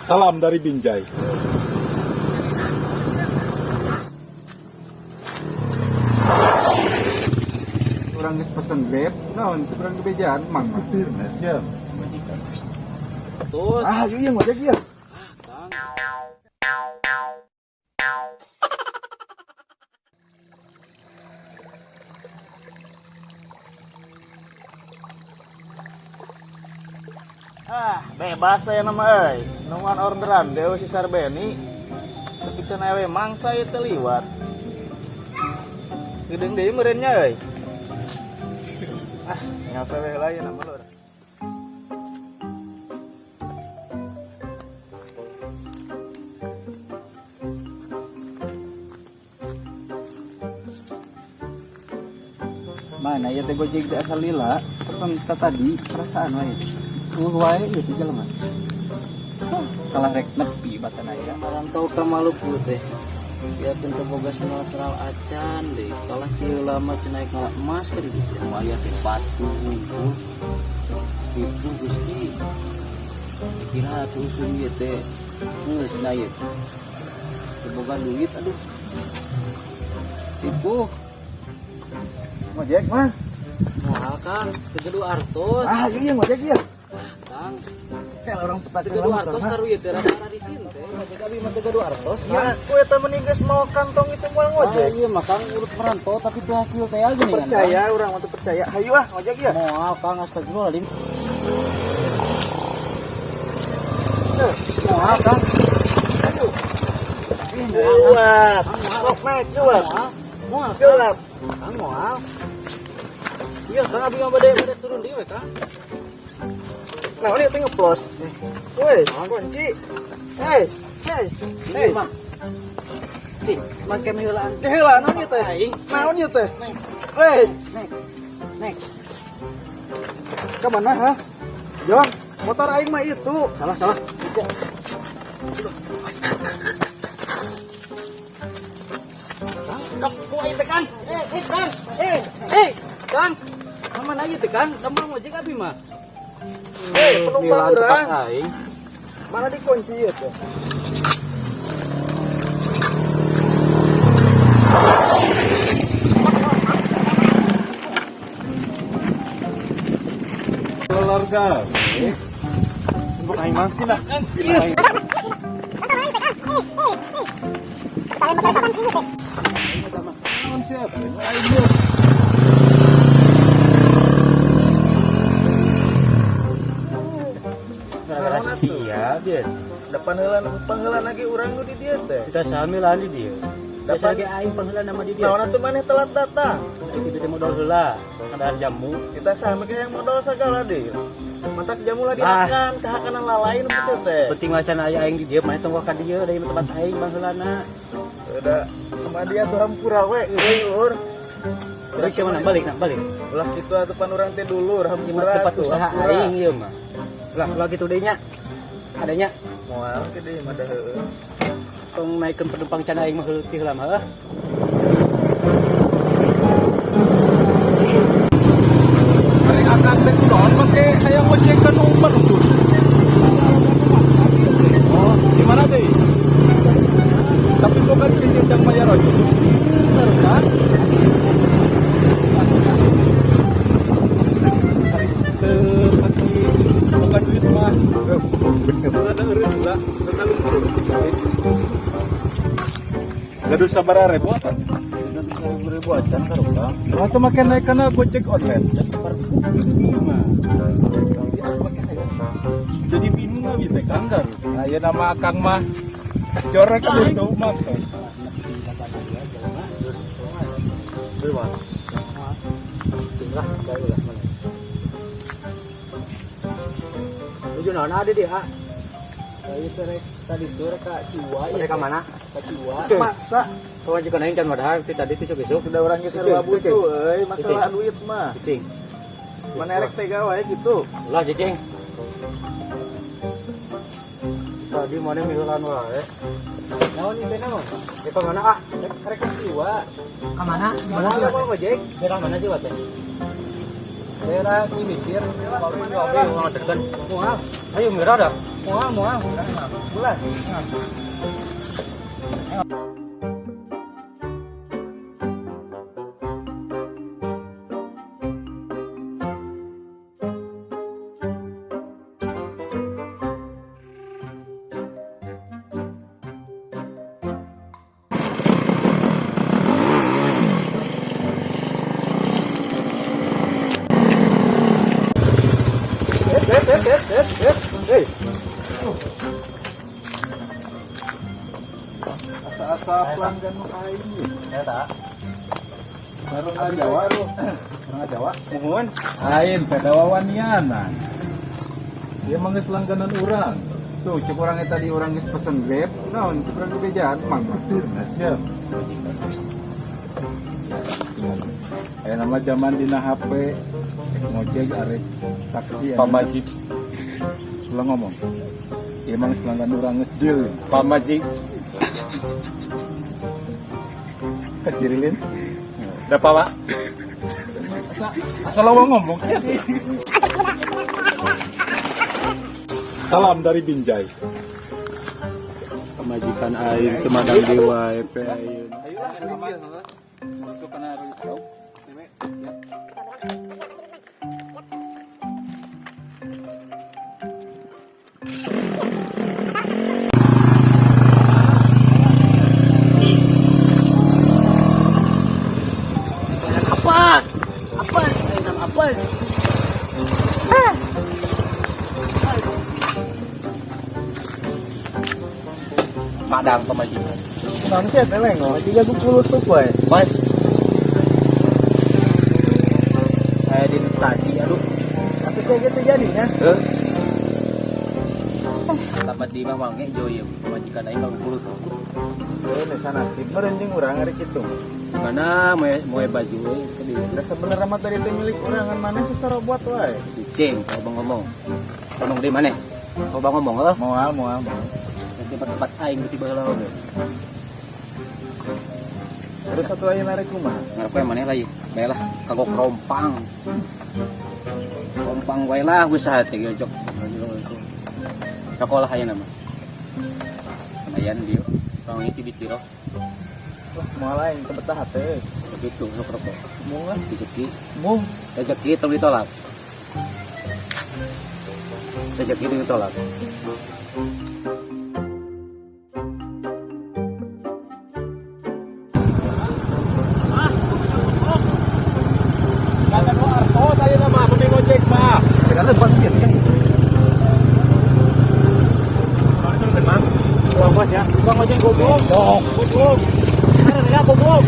Salam dari Binjai. Orang geus pesen beb, naon teu urang gebejaan mang. Tirnes ya. Terus Iya ngojek ya. bebas saya nama euy. Nuan orderan dewe si Sarbeni. Tapi can ewe mangsa ieu teh liwat. Gedeung deui meureunnya euy. Tinggal sawe heula ieu nama lur. Mana ya teh gojek di asal lila, pesen tadi perasaan wae. Wae ieu teh jelema. Kalah rek nepi batana ya. Marantau ka Maluku teh. Ya tentu boga senal-senal acan deh. Kalah kieu lama cenah kalah emas ka di dieu. Aya teh batu unggul. Itu Gusti. Kira tusun ieu teh geus na ieu. Boga duit aduh. Tipu. Ngojek mah. Moal Kang, Tegedu Artos. Iya ngojek ya. Kang, Kayak orang petak Tegedu Artos karu ieu teh rada di sini teh. Ngojek abi mah Tegedu Artos. Ya, ku eta mending geus mau kantong itu moal ngojek. Iya mah Kang urut merantau tapi teu hasil teh aja nih. Percaya urang mah teu percaya. Hayu ah ngojek ya. Moal Kang astagfirullahaladzim. Moal Kang. Aduh. Kuat. Sok naik kuat. Moal gelap. Kang moal. Iya, Kang abi mah bade turun deui we Kang. Nah, ini teh ngeplos. Woi, kunci. Hei. Mah. Cing, make miheulaan. Heulaan naon ieu teh? Naon ieu teh? Hei. Nek. Ka mana ha? Jong, motor aing mah itu. Salah. Kang, ku aing teh Kang. Kang. Kang. Mana ieu teh Kang? Da mau ngojek abi mah. Penumpang urang. Mana dikunci ieu teh? Keluarga. Untuk aing mangkin lah. Naon siap? Aing Sia dia. Depan pangheula lagi urang nu di dieu teh. Kita samilan di dia. Depan Lagi aing pangheula nama di dia. naon atuh maneh telat datang. Kita teh modal heula, kadar jamu. Kita sami ke yang modal segala deh. Mantak jamu lah dihakan, kahakanan lalain betul teh. Penting macan aya aing di dia, mah tong ka dieu dari tempat aing pangheulana. Udah sama dia tuh hampura we, ur. Terus mana balik. Ulah kitu atuh pan urang teh dulu hampura. Tempat usaha aing ieu mah. Lah gitu deui nya. Adanya Moal gede mah da heueuh. tong naikeun penumpang can aing mah teu heula mah. Hari akan teh kunaon make hayang ngojek ka number tuh. Oh, di mana deh? Tapi kok kan ini yang bayar aja. Benar kan? Bukan duit mah. Bener. Ada eureun juga. Terlalu gaduh sabaraha ribu atan? 1000 acan karuka. Atau makin naik karena gojek online. Jadi bingung lah gitu kan kan. Ayo nama akang mah corek itu mah. Tujuh naon ada dia, ha? Ayo tadi tuh ka Siwa Pada ka mana? Ka Siwa. Maksa. Kau juga naik kan padahal tadi besok-besok. Sudah orang geus serba butuh euy, masalah duit mah. Cicing. Mana erek teh gawe gitu. Ulah cicing. Tadi mana milulan wae. Naon ieu teh naon? Di mana ah? Rek ka Siwa. Ka mana? Mana mau ngojek? Daerah mana sih teh? Daerah aku mikir, Ngopi mau tekan. Mual. Ayo merah dah. Mual. Bulan. Hei. Asa-asa pelanggan mo kain ni. Ya tak. Baru nga Jawa lo. Nga Jawa. Mohon. Ain pedawawan yan. Dia mangis langganan orang. Tuh, cek orangnya tadi orang geus pesen Grab. Naon, kurang gebejaan mang maturna sia. Nama zaman dina HP ngojek arek taksi Pamajik. Ulang ngomong. Emang selanggan orang geus deal. Pamajik. Kejirilin. Dapat Pak. Kalau mau ngomong salam dari Binjai. Pemajikan air Temadang Dewa EP air. ayolah selamat. Masuk kana tahu. Apes. Padang pemajikan. Samsia teleng oh, 30 tuh boy. Mas. Saya di tadi aduh. Apa sih gitu jadinya? Tamat di Mamang joy pemajikan aing 30. Ini sana sih merenjing orang hari itu. Karena mau baju tadi. Dan sebenarnya mah dari itu milik orang kan mana susah buat wae. Cing, kau bang ngomong. Ngomong di mana? Kau bang ngomong lah. Moal. Tempat-tempat aing tiba lah. Terus satu aja narik rumah. Ngarep yang mana lagi? Baiklah, kagok rompang. Rompang wae lah usaha teh jok. Kakolah aya nama. Lumayan dia. Orang itu di tiro. Moal aing kebetah hate. Begitu rokok. Mau lah. Rezeki. Mau. Rezeki tong ditolak. Rezeki ditolak. Kata ko arto saya nama mending ojek mah. Kan lepas gitu kan. Bang bos ya. Bang ojek goblok. Goblok. Ada enggak goblok?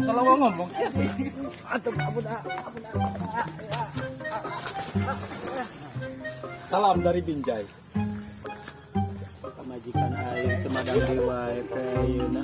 Kalau mau ngomong salam dari Binjai. Pemajikan air Temadang Dewa EP ayeuna.